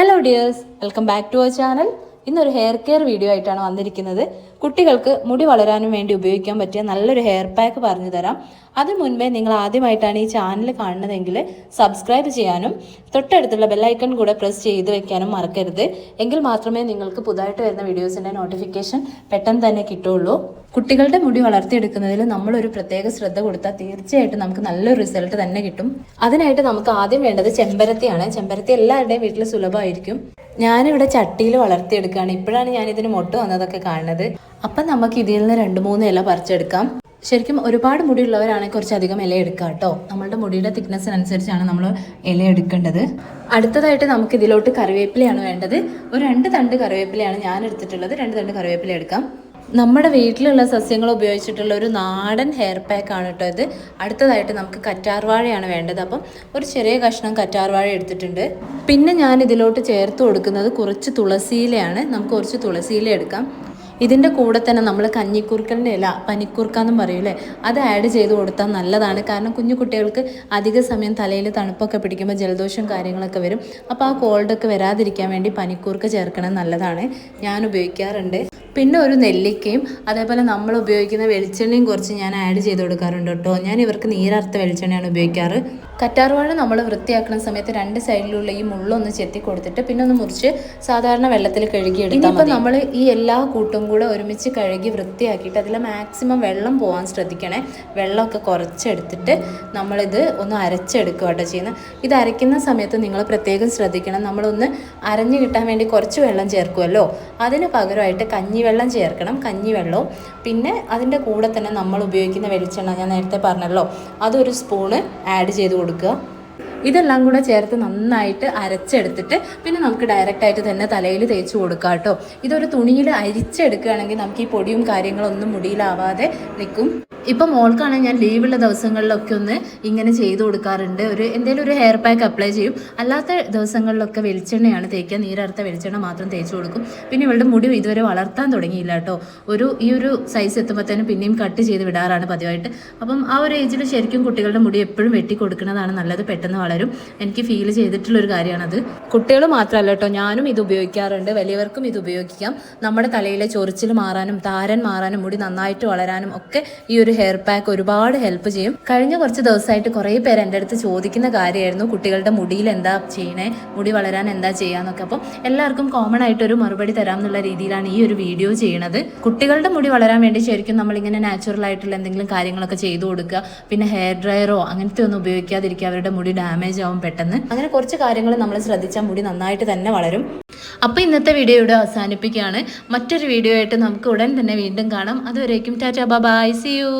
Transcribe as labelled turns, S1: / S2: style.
S1: Hello dears, welcome back to our channel. ഇന്നൊരു hair care video ആയിട്ടാണ് വന്നിരിക്കുന്നത്. കുട്ടികൾക്ക് മുടി വളരാനും വേണ്ടി ഉപയോഗിക്കാൻ പറ്റിയ നല്ലൊരു ഹെയർ പാക്ക് പറഞ്ഞു തരാം. അതിനു മുൻപേ നിങ്ങൾ ആദ്യമായിട്ടാണ് ഈ ചാനൽ കാണുന്നതെങ്കിൽ സബ്സ്ക്രൈബ് ചെയ്യാനും തൊട്ടടുത്തുള്ള ബെല്ലൈക്കൺ കൂടെ പ്രസ് ചെയ്ത് വെക്കാനും മറക്കരുത്. എങ്കിൽ മാത്രമേ നിങ്ങൾക്ക് പുതുതായിട്ട് വരുന്ന വീഡിയോസിൻ്റെ നോട്ടിഫിക്കേഷൻ പെട്ടെന്ന് തന്നെ കിട്ടുള്ളൂ. കുട്ടികളുടെ മുടി വളർത്തിയെടുക്കുന്നതിൽ നമ്മളൊരു പ്രത്യേക ശ്രദ്ധ കൊടുത്താൽ തീർച്ചയായിട്ടും നമുക്ക് നല്ലൊരു റിസൾട്ട് തന്നെ കിട്ടും. അതിനായിട്ട് നമുക്ക് ആദ്യം വേണ്ടത് ചെമ്പരത്തിയാണ്. ചെമ്പരത്തി എല്ലാവരുടെയും വീട്ടിൽ സുലഭമായിരിക്കും. ഞാനിവിടെ ചട്ടിയിൽ വളർത്തിയെടുക്കുകയാണ്. ഇപ്പോഴാണ് ഞാനിതിന് മൊട്ട് വന്നതൊക്കെ കാണുന്നത്. അപ്പം നമുക്ക് ഇതിൽ നിന്ന് 2-3 ഇല പറിച്ചെടുക്കാം. ശരിക്കും ഒരുപാട് മുടി ഉള്ളവരാണെങ്കിൽ കുറച്ചധികം ഇല എടുക്കുക കേട്ടോ. നമ്മളുടെ മുടിയുടെ തിക്നെസ്സിനനുസരിച്ചാണ് നമ്മൾ ഇല എടുക്കേണ്ടത്. അടുത്തതായിട്ട് നമുക്ക് ഇതിലോട്ട് കറിവേപ്പിലയാണ് വേണ്ടത്. ഒരു 2 തണ്ട് കറിവേപ്പിലയാണ് ഞാൻ എടുത്തിട്ടുള്ളത്. 2 തണ്ട് കറിവേപ്പില എടുക്കാം. നമ്മുടെ വീട്ടിലുള്ള സസ്യങ്ങൾ ഉപയോഗിച്ചിട്ടുള്ള ഒരു നാടൻ ഹെയർ പാക്ക് ആണ് കേട്ടോ ഇത്. അടുത്തതായിട്ട് നമുക്ക് കറ്റാർവാഴയാണ് വേണ്ടത്. അപ്പം ഒരു ചെറിയ കഷ്ണം കറ്റാർവാഴ എടുത്തിട്ടുണ്ട്. പിന്നെ ഞാൻ ഇതിലോട്ട് ചേർത്ത് കൊടുക്കുന്നത് കുറച്ച് തുളസിയിലയാണ്. നമുക്ക് കുറച്ച് തുളസിയില എടുക്കാം. ഇതിൻ്റെ കൂടെ തന്നെ നമ്മൾ കഞ്ഞിക്കുറുക്കലിൻ്റെ ഇല, പനിക്കുറുക്ക എന്നും പറയൂലേ, അത് ആഡ് ചെയ്ത് കൊടുത്താൽ നല്ലതാണ്. കാരണം കുഞ്ഞു കുട്ടികൾക്ക് അധിക സമയം തലയിൽ തണുപ്പൊക്കെ പിടിക്കുമ്പോൾ ജലദോഷം കാര്യങ്ങളൊക്കെ വരും. അപ്പോൾ ആ കോൾഡൊക്കെ വരാതിരിക്കാൻ വേണ്ടി പനിക്കൂർക്ക ചേർക്കണം നല്ലതാണ്. ഞാൻ ഉപയോഗിക്കാറുണ്ട്. പിന്നെ ഒരു നെല്ലിക്കയും അതേപോലെ നമ്മൾ ഉപയോഗിക്കുന്ന വെളിച്ചെണ്ണയും കുറച്ച് ഞാൻ ആഡ് ചെയ്ത് കൊടുക്കാറുണ്ട് കേട്ടോ. ഞാൻ ഇവർക്ക് നീരർത്ത വെളിച്ചെണ്ണയാണ് ഉപയോഗിക്കാറ്. കറ്റാർവാഴ നമ്മൾ വൃത്തിയാക്കുന്ന സമയത്ത് 2 സൈഡിലുള്ള ഈ മുള്ളൊന്ന് ചെത്തി കൊടുത്തിട്ട് പിന്നെ ഒന്ന് മുറിച്ച് സാധാരണ വെള്ളത്തിൽ കഴുകിയെടുത്താൽ മതി. ഇനിയിപ്പോൾ നമ്മൾ ഈ എല്ലാ കൂട്ടും കൂടെ ഒരുമിച്ച് കഴുകി വൃത്തിയാക്കിയിട്ട് അതിൽ മാക്സിമം വെള്ളം പോകാൻ ശ്രദ്ധിക്കണേ. വെള്ളമൊക്കെ കുറച്ചെടുത്തിട്ട് നമ്മളിത് ഒന്ന് അരച്ചെടുക്കുക കേട്ടോ ചെയ്യുന്നത്. ഇത് അരയ്ക്കുന്ന സമയത്ത് നിങ്ങൾ പ്രത്യേകം ശ്രദ്ധിക്കണം. നമ്മളൊന്ന് അരഞ്ഞു കിട്ടാൻ വേണ്ടി കുറച്ച് വെള്ളം ചേർക്കുമല്ലോ, അതിന് പകരമായിട്ട് കഞ്ഞിവെള്ളം ചേർക്കണം. കഞ്ഞിവെള്ളവും പിന്നെ അതിൻ്റെ കൂടെ തന്നെ നമ്മൾ ഉപയോഗിക്കുന്ന വെളിച്ചെണ്ണ ഞാൻ നേരത്തെ പറഞ്ഞല്ലോ, അതൊരു സ്പൂണ് ആഡ് ചെയ്ത് കൊടുക്കുക. ഇതെല്ലാം കൂടെ ചേർത്ത് നന്നായിട്ട് അരച്ചെടുത്തിട്ട് പിന്നെ നമുക്ക് ഡയറക്റ്റായിട്ട് തന്നെ തലയിൽ തേച്ച് കൊടുക്കാം കേട്ടോ. ഇതൊരു തുണിയിൽ അരിച്ചെടുക്കുകയാണെങ്കിൽ നമുക്ക് ഈ പൊടിയും കാര്യങ്ങളൊന്നും മുടിയിലാവാതെ നിൽക്കും. ഇപ്പം മോൾക്കാണെങ്കിൽ ഞാൻ ലീവുള്ള ദിവസങ്ങളിലൊക്കെ ഒന്ന് ഇങ്ങനെ ചെയ്ത് കൊടുക്കാറുണ്ട്. എന്തെങ്കിലും ഒരു ഹെയർ പാക്ക് അപ്ലൈ ചെയ്യും. അല്ലാത്ത ദിവസങ്ങളിലൊക്കെ വെളിച്ചെണ്ണയാണ് തേക്കുക. നീരറുത്ത വെളിച്ചെണ്ണ മാത്രം തേച്ച് കൊടുക്കും. പിന്നെ ഇവളുടെ മുടി ഇതുവരെ വളർത്താൻ തുടങ്ങിയില്ല കേട്ടോ. ഈ ഒരു സൈസ് എത്തുമ്പോഴത്തേനും പിന്നെയും കട്ട് ചെയ്ത് വിടാറാണ് പതിവായിട്ട്. അപ്പം ആ ഒരു ഏജിൽ ശരിക്കും കുട്ടികളുടെ മുടി എപ്പോഴും വെട്ടി കൊടുക്കുന്നതാണ് നല്ലത്. പെട്ടെന്ന് വളരും. എനിക്ക് ഫീൽ ചെയ്തിട്ടുള്ളൊരു കാര്യമാണത്. കുട്ടികൾ മാത്രമല്ല കേട്ടോ, ഞാനും ഇത് ഉപയോഗിക്കാറുണ്ട്. വലിയവർക്കും ഇത് ഉപയോഗിക്കാം. നമ്മുടെ തലയിലെ ചൊറിച്ചിൽ മാറാനും താരൻ മാറാനും മുടി നന്നായിട്ട് വളരാനും ഒക്കെ ഈ ഒരു ഹെയർ പാക്ക് ഒരുപാട് ഹെൽപ്പ് ചെയ്യും. കഴിഞ്ഞ കുറച്ച് ദിവസമായിട്ട് കുറേ പേര് എൻ്റെ അടുത്ത് ചോദിക്കുന്ന കാര്യമായിരുന്നു, കുട്ടികളുടെ മുടിയിൽ എന്താ ചെയ്യണേ, മുടി വളരാൻ എന്താ ചെയ്യാന്നൊക്കെ. അപ്പം എല്ലാവർക്കും കോമൺ ആയിട്ടൊരു മറുപടി തരാം എന്നുള്ള രീതിയിലാണ് ഈ ഒരു വീഡിയോ ചെയ്യണത്. കുട്ടികളുടെ മുടി വളരാൻ വേണ്ടി ശരിക്കും നമ്മളിങ്ങനെ നാച്ചുറൽ ആയിട്ടുള്ള എന്തെങ്കിലും കാര്യങ്ങളൊക്കെ ചെയ്തു കൊടുക്കുക. പിന്നെ ഹെയർ ഡ്രയറോ അങ്ങനത്തെ ഒന്നും ഉപയോഗിക്കാതിരിക്കുക. അവരുടെ മുടി ഡാമേജ് ആവും പെട്ടെന്ന്. അങ്ങനെ കുറച്ച് കാര്യങ്ങൾ നമ്മൾ ശ്രദ്ധിച്ചാൽ മുടി നന്നായിട്ട് തന്നെ വളരും. അപ്പോൾ ഇന്നത്തെ വീഡിയോ ഇവിടെ അവസാനിപ്പിക്കുകയാണ്. മറ്റൊരു വീഡിയോ ആയിട്ട് നമുക്ക് ഉടൻ തന്നെ വീണ്ടും കാണാം. അതുവരേക്കും ടാറ്റാ ബൈ, സീ യു.